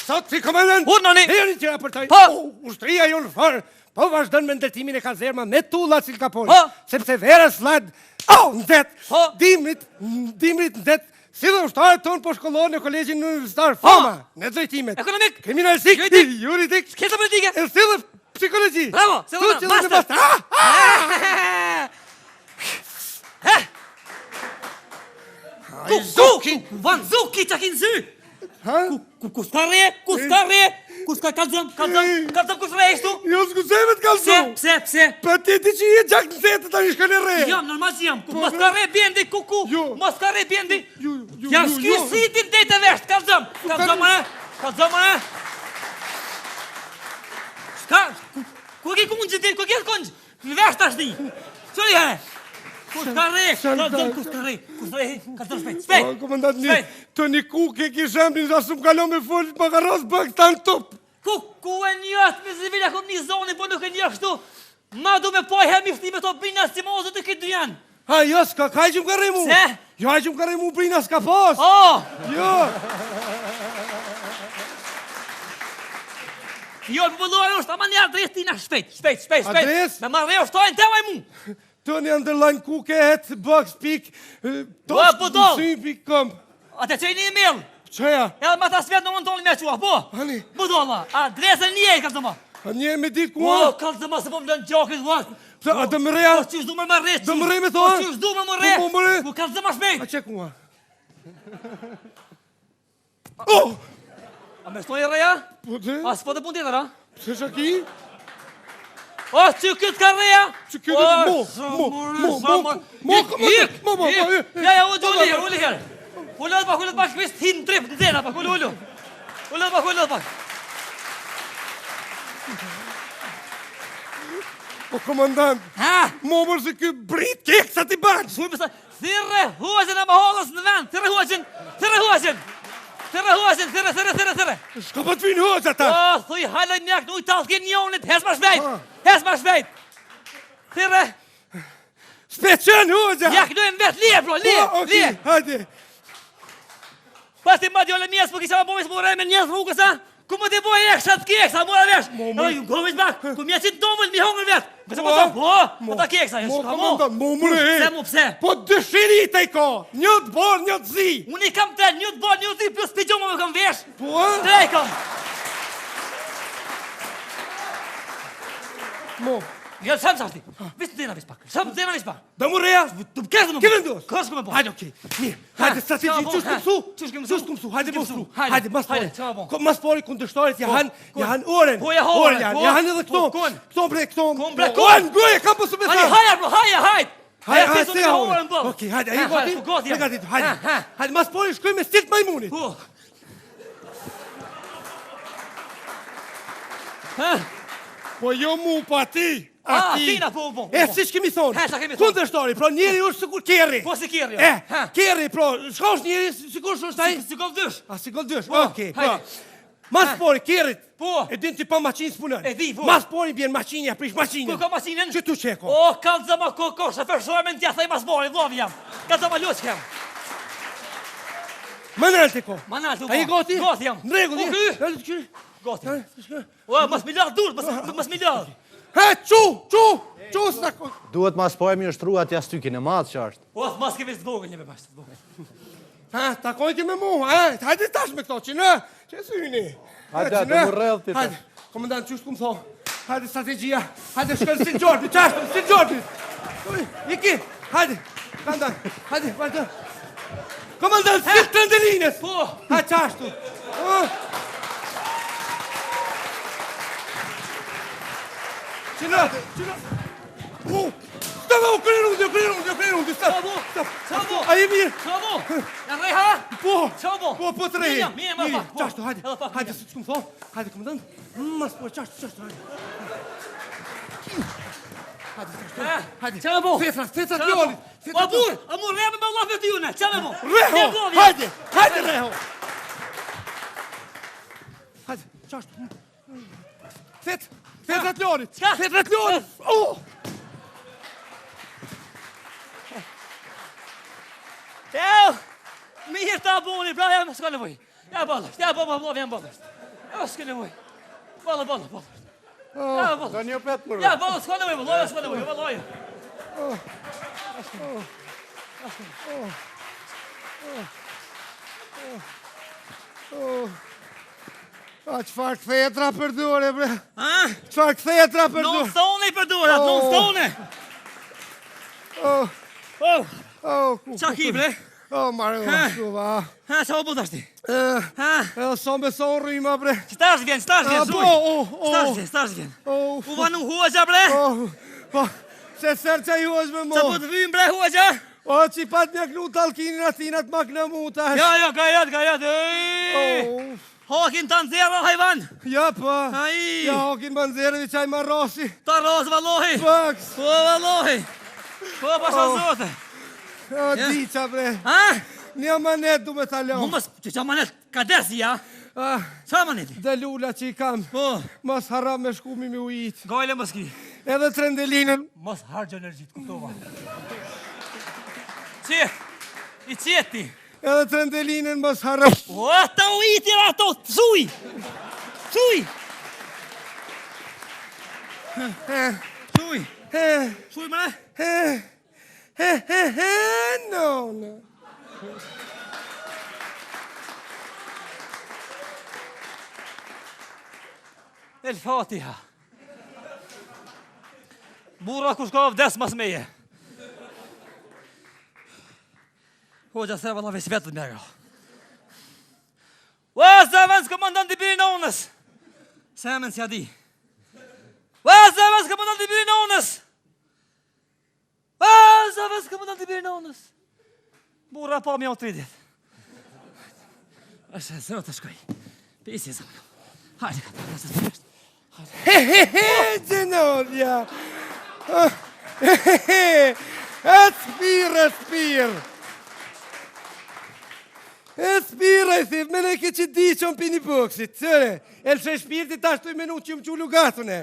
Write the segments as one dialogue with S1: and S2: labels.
S1: Sot si komandant.
S2: Urnoni.
S1: Heri që raportoj.
S2: Po.
S1: Ushtria jonë farë. Po vazhdon me ndërtimin e kazerma me tulla si Kapoli.
S2: Po.
S1: Sepse vera slad. Ndet.
S2: Po.
S1: Dimrit ndet. Si dhe ushtarët tonë po shkollohen në kolegjin universitar Fama, në drejtimet.
S2: Ekonomik.
S1: Kriminalistik. Juridik.
S2: Skesa politike.
S1: E si dhe psikologi.
S2: Bravo.
S1: Basta.
S2: Vanzuki që kinë zy.
S1: Ha?
S2: Kuska kalzëm kushre ishtu.
S1: Jo s'kuzeve të kalzëm.
S2: Pse?
S1: Pa ti që je gjak në zetë të një shkënë re.
S2: Jam, normal që jam. Mos ka re bjendi, kuku. Mos ka re bjendi. Ja s'ky sitin dhe të vesht, kalzëm. Kalzëm, Ska, ku ke kungjë ti, ku ke kungjë? Në vesht ashtë di. Qëri he? Kuska re, kalzëm shpejt.
S1: Komandant një, të një ku ke kisham një zasë më kalon me folit më ka rosë bëk të në top.
S2: Ku e njët me zivila kom një zoni, po nuk e një kështu. Ma du me poj hemi shtime të bina si mozët e këtë janë.
S1: Ha, jo, s'ka kaj që më ka rejmu.
S2: Se?
S1: Jo, aj që më ka rejmu brina s'ka pas. Jo.
S2: Jo, për pëlluar është, ama një adres tina shpejt.
S1: Adres?
S2: Me marrë e ushtojnë të vaj mu.
S1: Të një underline ku ke het, box, pik, tosh.com.
S2: Ate që i një email.
S1: Qëja?
S2: Edhe ma ta svet në më në tonë me qua, po?
S1: Hani?
S2: Budolla, adresën një e, kalzëma.
S1: A një me di ku?
S2: O, kalzëma, se po më lënë gjakit, vak.
S1: A të më reja?
S2: Po qysh du me më re,
S1: Do më rej me thonë?
S2: Po qysh du me më re.
S1: Po më re?
S2: Po kalzëma shpejt.
S1: A që ku?
S2: A me shtoj e reja?
S1: Po të?
S2: A s'po të pun tjetër, a?
S1: Se shaki?
S2: O, që këtë ka reja?
S1: Që këtë mo.
S2: Ja, uli her. Ullet pak, kvisht hin trip, në zena pak, ullu. Ullet pak.
S1: O, komandant, mo mërë se këtë brit kek sa ti bërë.
S2: Shuj përsa, thirre huajën e më halës në vend, thirre huajën.
S1: Shka pa të vinë huajë ata?
S2: O, thuj halaj mjak në ujtalë ke njonit, hes ma shvejt. Thirre.
S1: Speqen huajë.
S2: Jak në e mbet, lije, bro, lije.
S1: Hajde.
S2: Pas ti ma djole mjesë, po kisha ma bomis më rej me njës rrugës, a? Ku më ti boj e këshat keksa, mora vesh. Gomis bak, ku mja qitë domën, mi hongër vetë. Këse më tonë, ata keksa,
S1: Mo, komandant, mo mëre.
S2: Pse?
S1: Po dëshirit e ka, një të borë, një të zi.
S2: Unë i kam të një të borë, një të zi, plus pijoma me kam vesh.
S1: Po?
S2: Tre i kam.
S1: Mo.
S2: Gjellë, shamë shashti. Visë të dena vis pak.
S1: Da më reja?
S2: Të kësë më
S1: Ke vendos?
S2: Kësë këmë po.
S1: Hajde, okej. Mirë. Hajde, sa si qysh këmë su? Hajde, mësru. Hajde, mas pori. Mas pori, kundështarit, jahan oren.
S2: Po, jahan
S1: Jahan edhe këto. Këto bre, këto.
S2: bre,
S1: Oren, goje, kam pësu me sa.
S2: Haja, bro, hajt.
S1: Hajde, se ja oren. Okej, hajde, a i
S2: goti?
S1: gati? Hajde, mas pori, shkoj me stilt majmunit. Po jo mu, pa ti.
S2: Tina, po.
S1: E, si shkemi thonë?
S2: Sa kemi thonë?
S1: Kundërshtari, pra njeri është sikur kerri.
S2: Po si kerri.
S1: Kerri, pra, shka është njeri, sikur është taj?
S2: Si kov dysh.
S1: Sikur dysh, okej, pra. Mas pori, kerrit, e din ti pa maqinë s'punën.
S2: E di, po.
S1: Mas pori bjen maqinë, ja prish maqinë.
S2: Ku ka masinën?
S1: Që tu qeko?
S2: O, kanë zëma koko, shëfer shërë në tja, thaj mas pori, vlovi jam. Kanë zëma luq kem.
S1: Manal të ko.
S2: A
S1: i goti?
S2: Goti jam.
S1: Në regull,
S2: Goti. O, mas miljard dur, mas miljard.
S1: Ha, qu, s'nako.
S3: Duhet mas pojë mi është trua t'ja stykin e madhë që është.
S2: O, mas kemi së dvogën, një me bashkë.
S1: Ha, takoj ke me mu, hajde tash me këto, që në, që syni.
S3: Hajde, të më rrëllë ti.
S1: Hajde, komandant, qështë ku më thonë, hajde strategia, hajde shkërë si Gjordi, qashtu, si Gjordi. Iki, hajde, komandant, hajde, vajtë. Komandant, si Trendelinës.
S2: Po.
S1: Hajde, qashtu. Qënë, stava, kërën undi, stop. A i mirë?
S2: Qabo, janë rej ha?
S1: Po të rejë.
S2: Mirë, më pak.
S1: Qashtu, hajde, si që më thonë, hajde, komandant, mas po, qashtu, hajde.
S2: Qabo.
S1: Fetra t'joli.
S2: Amur, rejme me Allah për t'june, qabo.
S1: Reho, hajde, reho. Hajde, qashtu. Fetra t'jolit. Fetra t'jolit.
S2: Teo, mirë ta boni, pra jam, s'ka nevoj. Ja bëllësht, ja bëllësht, jam bëllësht. S'ke nevoj. Balla. Ja, balla.
S3: Do një petë mërë.
S2: Ja, balla, s'ka nevoj, loja, s'ka nevoj, loja.
S1: A qëfar këthetra për dore, bre?
S2: Ha?
S1: Qëfar këthetra për
S2: Non
S1: dore?
S2: stone për durat, non stone. Qa ki, bre?
S1: Mare, shuva.
S2: Ha, qa o budash ti? Ha?
S1: Son beson rrima, bre.
S2: Qëtash vjen, zuj. Qëtash vjen. U vanu huaja, bre?
S1: Po, se sërë që ju është me mo.
S2: Qa po të vyjmë, bre, huaja?
S1: O, që i pat një knu talkinin atinat mak në muta.
S2: Ja, gajat. Hakin të nëzera, hajvan.
S1: Ja, po.
S2: Ai.
S1: Ja, hakin banzere vi qaj marrosi.
S2: Ta rozë, valohi.
S1: Bëks.
S2: Po, valohi. Po, pasha zote.
S1: O, diqa, bre.
S2: Ha?
S1: Një manet du me talon.
S2: Mos, që qa manet, ka desi, ja? Qa maneti?
S1: Dhe lula që i kam.
S2: Po.
S1: Mos haram me shkumi mi ujit.
S2: Gajle mos ki.
S1: Edhe trendelinën.
S2: Mos hargjë energjit, kuptova. I qeti.
S1: Edhe trendelinën mos haram.
S2: O, ta u itir ato, zuj. Zuj, mre.
S1: No.
S2: El Fatiha. Burra kush ka vdes mas meje. Hoxha se valla veç vetët mjega. Zemens komandanti Birinonës. Zemens ja di. Zemens komandanti Birinonës. Zemens komandanti Birinonës. Burra pa mja o 30. Është se o të shkoj. Pisi e zamënë. Hajde ka të nësë të përshtë.
S1: Gjenodja. Spir. Spira i thif, me ne ke që di që më pini bëksit, tëre. El që shpirti ta shtoj minut që më qullu gatune.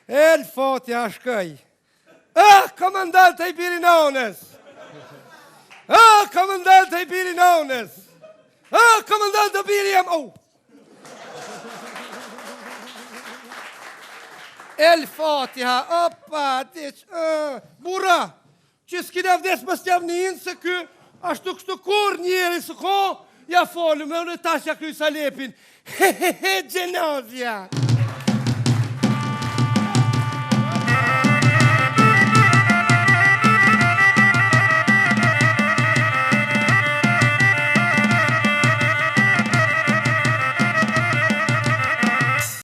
S1: El fotja shkaj. Komandant e i Birinonës. Komandant e i Birinonës. Komandant e Biriam. El fotja, opa, diq, burra. Që s'kine vdes më stjavnin se kë, ashtu kështu kur njeri së ko, ja folu me unë tash ja krysa lepin. Gjenazja.